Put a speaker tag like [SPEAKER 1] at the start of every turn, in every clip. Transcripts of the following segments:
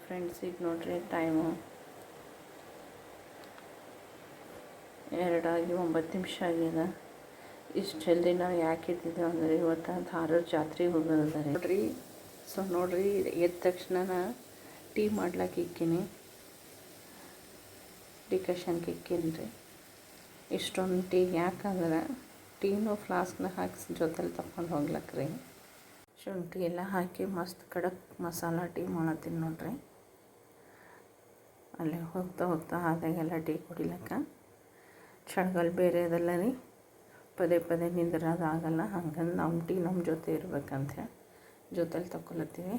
[SPEAKER 1] Friends, ಈಗ ನೋಡ್ರಿ time 2:09 ಆಗ್ಯದ. ಇಷ್ಟು ಜಲ್ದಿ ನಾವು ಯಾಕೆ ಇದ್ದಿದ್ದೇವೆ ಅಂದರೆ ಇವತ್ತು ಧಾರವಾಡ ಜಾತ್ರೆಗೆ ಹೋಗೋದದ ನೋಡ್ರಿ. ನೋಡ್ರಿ, ಎದ್ದ ತಕ್ಷಣ ಟೀ ಮಾಡ್ಲಿಕ್ಕೆ ಇಕ್ಕೀನಿ, ಡಿಕಷನ್ಗೆ ಇಕ್ಕೀನಿ ರೀ. ಇಷ್ಟೊಂದು ಟೀ ಯಾಕಂದ್ರೆ ಟೀನು ಫ್ಲಾಸ್ಕ್ನ ಹಾಕಿ ಜೊತೆಲಿ ತಗೊಂಡು ಹೋಗ್ಲಕ್ಕೆ ರೀ. ಶುಂಠಿ ಎಲ್ಲ ಹಾಕಿ ಮಸ್ತ್ ಖಡಕ್ ಮಸಾಲ ಟೀ ಮಾಡತ್ತೀನಿ ನೋಡ್ರಿ. ಅಲ್ಲೇ ಹೋಗ್ತಾ ಆದಾಗೆಲ್ಲ ಟೀ ಕುಡಿಲಕ್ಕ ಚಳಿಗಾಲ ಬೇರೆ ಅದಲ್ಲ ರೀ, ಪದೇ ನಿಂದ್ರೋದಾಗಲ್ಲ. ಹಂಗಂದು ನಮ್ಮ ಟೀ ನಮ್ಮ ಜೊತೆ ಇರ್ಬೇಕಂತ ಹೇಳಿ ಜೊತೆಲಿ ತಗೊಳತ್ತೀವಿ.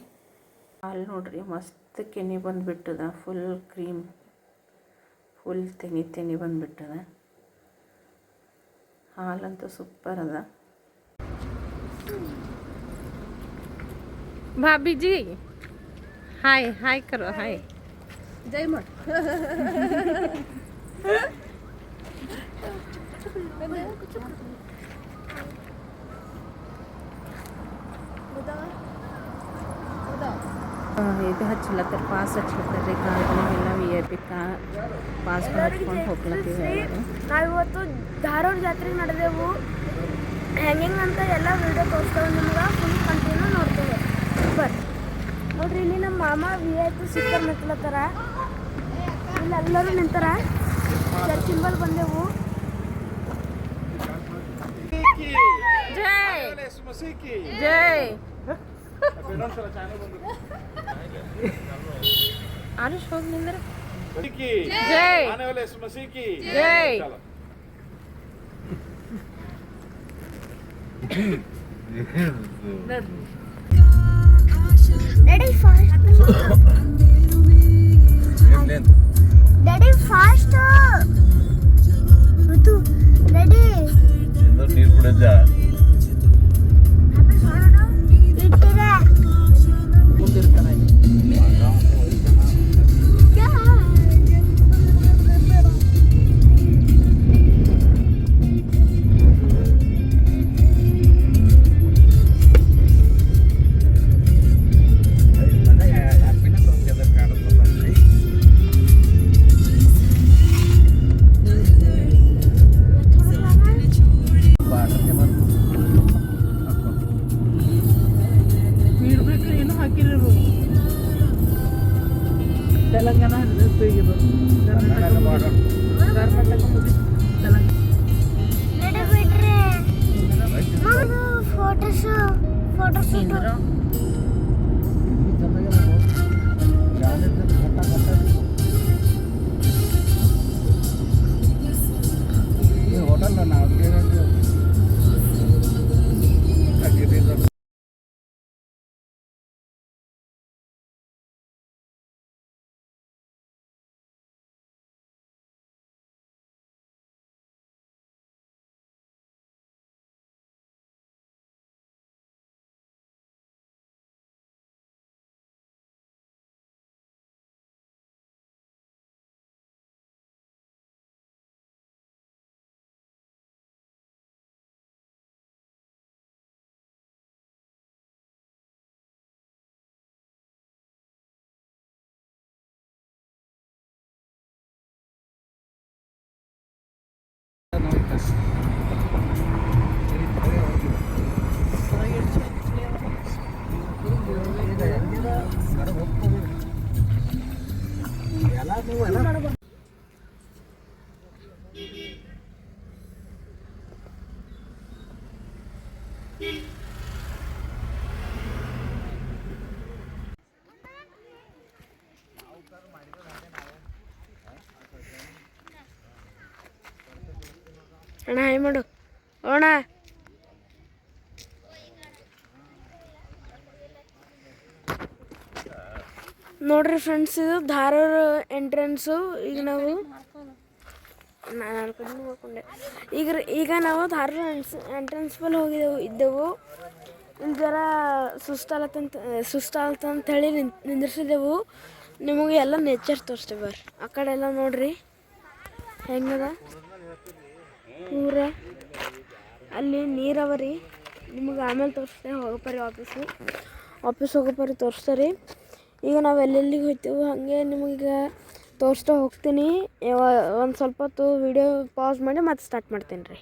[SPEAKER 1] ಹಾಲು ನೋಡ್ರಿ ಮಸ್ತ್ ಕೆನೆ ಬಂದುಬಿಟ್ಟದ, ಫುಲ್ ಕ್ರೀಮ್, ಫುಲ್ ತೆನಿ ಬಂದುಬಿಟ್ಟದ. ಹಾಲಂತೂ ಸೂಪರ್ ಅದ. भाभी जी हाय करो, हाय जय माँ. ಇದು ಹಚ್ಚಲತ್ತಾರೆ, ಪಾಸ್ ಹಚ್ಲತ್ತಾರೆ. ಗಾಡಿಗೆಲ್ಲ VIP ಪಾಸ್ ಹಚ್ಕೊಂಡು ಹೋಗ್ಲತ್ತೀವಿ.
[SPEAKER 2] ನಾವಿವತ್ತು ಧಾರವಾಡ ಜಾತ್ರೆಗೆ ನಡೆದೆವು. ಹೆಂಗಂತ ಎಲ್ಲ ವಿಡಿಯೋ ತೋರಿಸ್ತೇವೆ ನಿಮ್ಗೆ, ಫುಲ್ ಕಂಟಿನ್ಯೂ ನೋಡ್ತೇವೆ. ನೋಡ್ರಿ, ಇಲ್ಲಿ ನಮ್ಮ ಮಾಮ VIP ಸಿಕ್ಕರ್ ನಿಂತ್ಲತ್ತಾರ. ಇಲ್ಲಿ ಎಲ್ಲರೂ ನಿಂತಾರ. ಚರ್ಚಿನ ಬಲ್ ಬಂದೆವು.
[SPEAKER 1] ಜೈ ಆರುಷ್ ಹೋಗಿ ನಿಂದ್ರ. ಜೈ ಜೈ
[SPEAKER 2] ಡ್ಯಾಡಿ ಫಾಸ್ಟ್ ಡ್ಯಾಡಿ
[SPEAKER 3] ನೀರು ಕುಡಿದ
[SPEAKER 1] ತೆಲಂಗಾಣ
[SPEAKER 2] ಅಣ್ಣ ಹಾಯ್ ಮಾಡು ಅಣ್ಣ. ನೋಡ್ರಿ ಫ್ರೆಂಡ್ಸ್, ಇದು ಧಾರವಾಡ ಎಂಟ್ರೆನ್ಸು. ಈಗ ನಾವು ಮಾಡ್ಕೊಂಡೆ ಈಗ ನಾವು ಧಾರವಾಡ ಎಂಟ್ರೆನ್ಸ್ ಬಲ್ಲಿ ಇದ್ದೆವು. ಇಲ್ಲಿ ಜರ ಸುಸ್ತಾಲತ್ತಂತ ಹೇಳಿ ನಿಂದಿರ್ಸಿದೆವು. ನಿಮಗೆ ಎಲ್ಲ ನೇಚರ್ ತೋರಿಸ್ತೇವೆ ಬರ್ರಿ. ಆ ಕಡೆ ಎಲ್ಲ ನೋಡ್ರಿ ಹೆಂಗದ ಪೂರ. ಅಲ್ಲಿ ನೀರವರಿ ನಿಮಗೆ ಆಮೇಲೆ ತೋರಿಸ್ತೇವೆ. ಹೋಗೋಪರಿ ಆಫೀಸ್ ಹೋಗೋಪರಿ ತೋರಿಸ್ತಾರೆ. ಈಗ ನಾವು ಎಲ್ಲೆಲ್ಲಿಗೆ ಹೋಗ್ತೇವೆ ಹಾಗೆ ನಿಮಗೆ ತೋರಿಸ್ತಾ ಹೋಗ್ತೀನಿ. ಒಂದು ಸ್ವಲ್ಪ ಹೊತ್ತು ವಿಡಿಯೋ ಪಾಸ್ ಮಾಡಿ ಮತ್ತೆ ಸ್ಟಾರ್ಟ್ ಮಾಡ್ತೀನಿ ರೀ.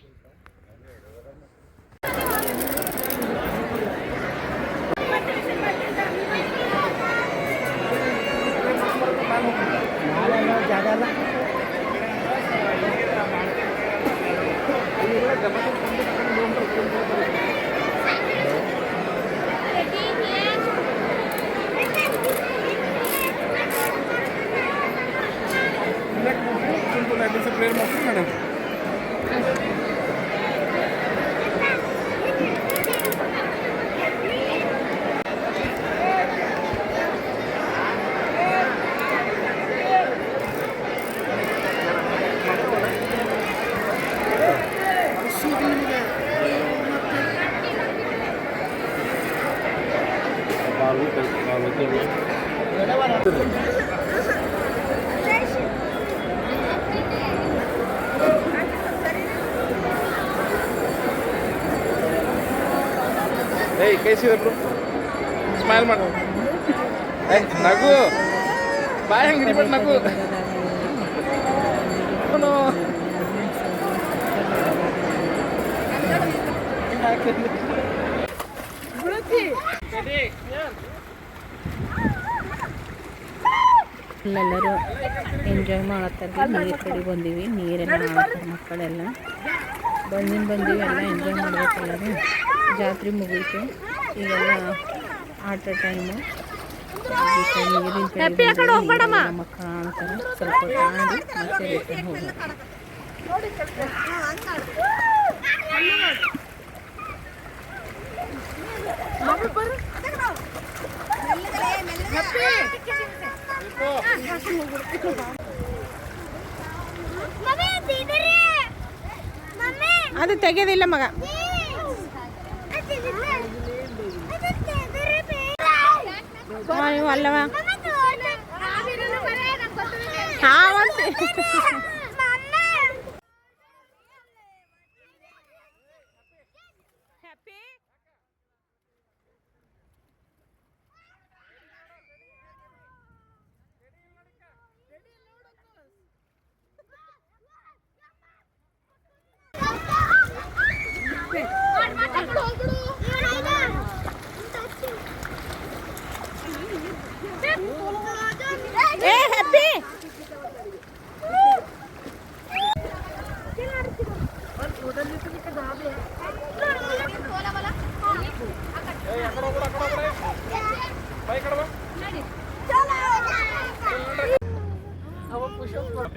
[SPEAKER 4] Hey, कैसी है ब्रो? स्माइल मारो. Hey, नगु. बाय अंगड़ी पर नगु. No.
[SPEAKER 1] ಎಲ್ಲರೂ ಎಂಜಾಯ್ ಮಾಡತ್ತಾರೆ. ನೀರು ಕಡೆ ಬಂದೀವಿ, ನೀರೆಲ್ಲ ಆಡ್ತಾರೆ ಮಕ್ಕಳೆಲ್ಲ. ಬಂದೀವಿ ಎಲ್ಲ ಎಂಜಾಯ್ ಮಾಡ್ಬೇಕಲ್ಲರೂ. ಜಾತ್ರೆ ಮುಗೀತು, ಈಗೆಲ್ಲ ಆಟ ಟೈಮು. ನೀರಿನ ಕಡೆ ಮಕ್ಕಳು ಆಡ್ತಾರೆ. ಸ್ವಲ್ಪ ಆಡಿ ಮತ್ತೆ ರಿಟರ್ನ್ ಹೋಗೋದು. ಅದು ತೆಗೆದಿಲ್ಲ ಮಗ. ಅಲ್ಲವ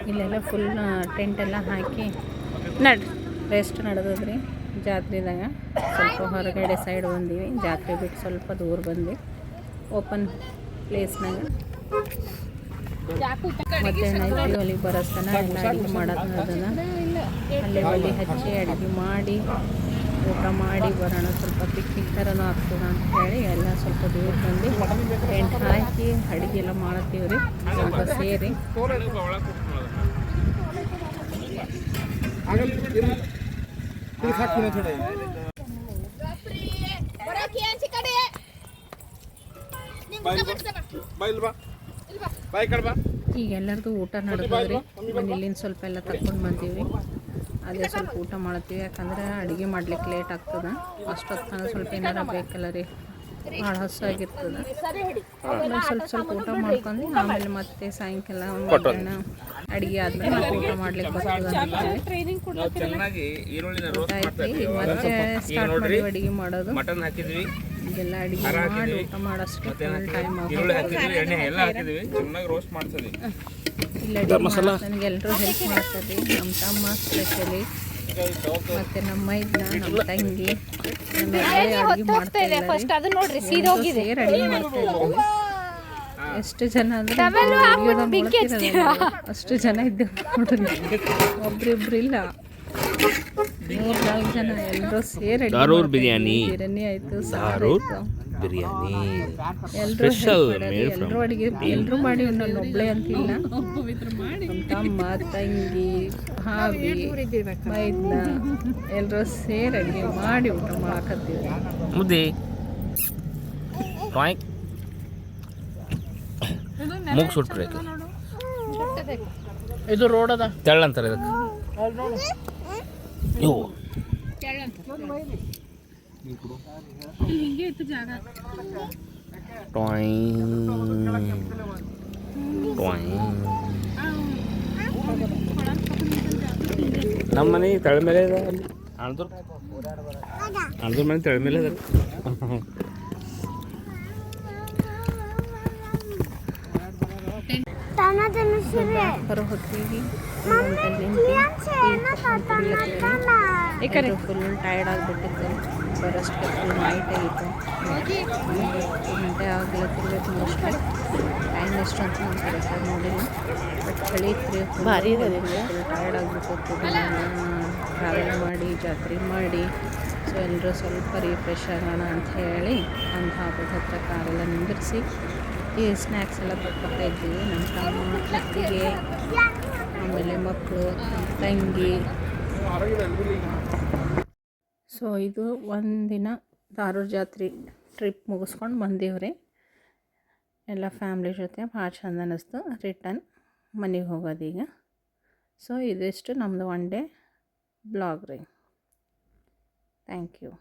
[SPEAKER 1] ಇಲ್ಲೆಲ್ಲ ಫುಲ್ ಟೆಂಟ್ ಎಲ್ಲ ಹಾಕಿ ರೆಸ್ಟ್ ನಡೆದದ್ರಿ ಜಾತ್ರೆದಾಗ. ಸ್ವಲ್ಪ ಹೊರಗಡೆ ಸೈಡ್ ಬಂದೀವಿ, ಜಾತ್ರೆ ಬಿಟ್ಟು ಸ್ವಲ್ಪ ದೂರ ಬಂದ್ವಿ. ಓಪನ್ ಪ್ಲೇಸ್ನಾಗ ಮತ್ತೆ ನೈಟ್ ಒಲಿ ಬರಸ್ತನ ಎಲ್ಲ ಅಡುಗೆ ಮಾಡೋದು ಅದನ್ನು ಅಲ್ಲೇ ಒಲಿ ಹಚ್ಚಿ ಅಡುಗೆ ಮಾಡಿ ಊಟ ಮಾಡಿ ಬರೋಣ. ಸ್ವಲ್ಪ ಪಿಕ್ನಿಕ್ ಥರನೂ ಆಗ್ತದ ಅಂತ ಹೇಳಿ ಎಲ್ಲ ಸ್ವಲ್ಪ ದೂರ ಬಂದು ಟೆಂಟ್ ಹಾಕಿ ಅಡುಗೆ ಎಲ್ಲ ಮಾಡ್ತೀವಿ ರೀ ಸ್ವಲ್ಪ ಸೇರಿ. ಈಗ ಎಲ್ಲರದು ಊಟ ನಡೆದ್ರಿ. ಇಲ್ಲಿಂದ ಸ್ವಲ್ಪ ಎಲ್ಲ ತಗೊಂಡು ಬಂದೀವಿ. ಅದೇ ಸ್ವಲ್ಪ ಊಟ ಮಾಡ್ತೀವಿ, ಯಾಕಂದ್ರೆ ಅಡುಗೆ ಮಾಡ್ಲಿಕ್ಕೆ ಲೇಟ್ ಆಗ್ತದೆ. ಅಷ್ಟೊತ್ತು ಸ್ವಲ್ಪ ಏನಾರ ಬೇಕಲ್ಲ ರೀ, ಭಾಳ ಹಸುವಾಗಿರ್ತದೆ. ಸ್ವಲ್ಪ ಊಟ ಮಾಡ್ಕೊಂಡು ಆಮೇಲೆ ಮತ್ತೆ ಸಾಯಂಕಾಲ ಮಧ್ಯಾಹ್ನ ಅಡುಗೆ ಆದ್ಮೇಲೆ ಮತ್ತೆ ಊಟ ಮಾಡ್ಲಿಕ್ಕೆ ಬರ್ತದೆ ಅಂತೀವಿ. ಮತ್ತೆ ಸ್ಟಾರ್ಟ್ ಮಾಡಿ ಅಡುಗೆ ಮಾಡೋದು. ಇದೆಲ್ಲ ಅಡುಗೆ ಮಾಡಿ ಊಟ ಮಾಡೋಷ್ಟು ಟೈಮ್ ಇಲ್ಲ ನನಗೆ ಎಲ್ಲರೂ ಹೆಲ್ಪ್ ಮಾಡ್ತಾರೆ. ನಮ್ಮ ತಮ್ಮ ಸ್ಪೆಷಲಿ, ಮತ್ತು ನಮ್ಮ ಮೈದ್ನ, ನಮ್ಮ ತಂಗಿ, ಅಡುಗೆ ಮಾಡ್ತಾರೆ. ಅಡುಗೆ ಮಾಡ್ತಾಯಿದ್ದೀವಿ. ಎಷ್ಟು ಜನ ಅಂದರೆ ಅಷ್ಟು ಜನ ಇದ್ದೇವೆ ನೋಡ್ರಿ. ಒಬ್ರಿಬ್ರು ಇಲ್ಲ, 3-4 ಜನ ಎಲ್ಲರೂ ಸೇರಿ ಬಿರಿಯಾನಿ ಆಯಿತು, ಸಾರು ಬಿರಿಯಾನಿ ಎಲ್ಲರೂ ಅಡುಗೆ ಎಲ್ಲರೂ ಮಾಡಿ. ನಾನು ಒಬ್ಬಳೇ ಅಂತಿಲ್ಲ, ನಮ್ಮ ತಮ್ಮ, ತಂಗಿ, ಭಾವಿ, ಮೈದ್ನ ಎಲ್ಲರೂ ಸೇರಿ ಅಡುಗೆ ಮಾಡಿ ಊಟ ಮಾಡಕತ್ತೀವಿ.
[SPEAKER 4] ಮುದ್ದೆ ಮೂಗು ಸುಟ್ರಿ ಆಯ್ತು.
[SPEAKER 1] ಇದು ರೋಡ್ ಅದ
[SPEAKER 4] ತೆಳ್ಳ ಅಂತಾರೆ ಇದಕ್ಕೆ. ಇವು ನಮ್ಮ ಮನೆ ತೆಳ ಮೇಲೆ ಇದೆ. ಅಲ್ಲಿ ಅಣದ್ರ ಮನೆ ತೆಳ ಮೇಲೆ ಇದೆ.
[SPEAKER 1] ಹೊರ ಹೋಗ್ತೀವಿ ಫುಲ್ ಟೈರ್ಡ್ ಆಗಿಬಿಟ್ಟಿತ್ತು. ಬರೋಷ್ಟಕ್ಕೆ ಫುಲ್ ನೈಟ್ ಆಗಿತ್ತು. 2 ಗಂಟೆ ಆಗ್ಲತ್ತಿರ್ಬೇಕು ಮೋಸ್ಟ್ಲಿ. ಟೈಮ್ ಎಷ್ಟು ಅಂತ ನಾನು ಕರೆಕ್ಟಾಗಿ ನೋಡಿಲ್ಲ. ಬಟ್ ಚಳಿ ಇತ್ತು, ಭಾರಿ ಇದೆ. ಫುಲ್ ಟೈರ್ಡ್ ಆಗಿಬಿಟ್ಟು ಟ್ರಾವೆಲ್ ಮಾಡಿ ಜಾತ್ರೆ ಮಾಡಿ ಸೊ ಎಲ್ಲರೂ ಸ್ವಲ್ಪ ರಿಫ್ರೆಶ್ ಆಗೋಣ ಅಂತ ಹೇಳಿ ಒಂದು ಹಾಕೋದು ಹತ್ರ ಕಾರೆಲ್ಲ ನಿಂದಿರಿಸಿ ಈ ಸ್ನ್ಯಾಕ್ಸ್ ಎಲ್ಲ ತಗೊಳ್ತಾ ಇದ್ದೀವಿ. ನಮ್ಮ ತಮ್ಮ ಅತ್ತಿಗೆ ಆಮೇಲೆ ಮಕ್ಕಳು ತಂಗಿ. ಸೊ ಇದು ಒಂದಿನ ಧಾರವಾಡ ಜಾತ್ರೆ ಟ್ರಿಪ್ ಮುಗಿಸ್ಕೊಂಡು ಬಂದೀವ್ರಿ ಎಲ್ಲ ಫ್ಯಾಮ್ಲಿ ಜೊತೆ. ಭಾಳ ಚಂದ ಅನ್ನಿಸ್ತು. ರಿಟರ್ನ್ ಮನೆಗೆ ಹೋಗೋದೀಗ. ಸೊ ಇದಿಷ್ಟು ನಮ್ಮದು 1 ಡೇ ಬ್ಲಾಗ್ ರೀ. Thank you.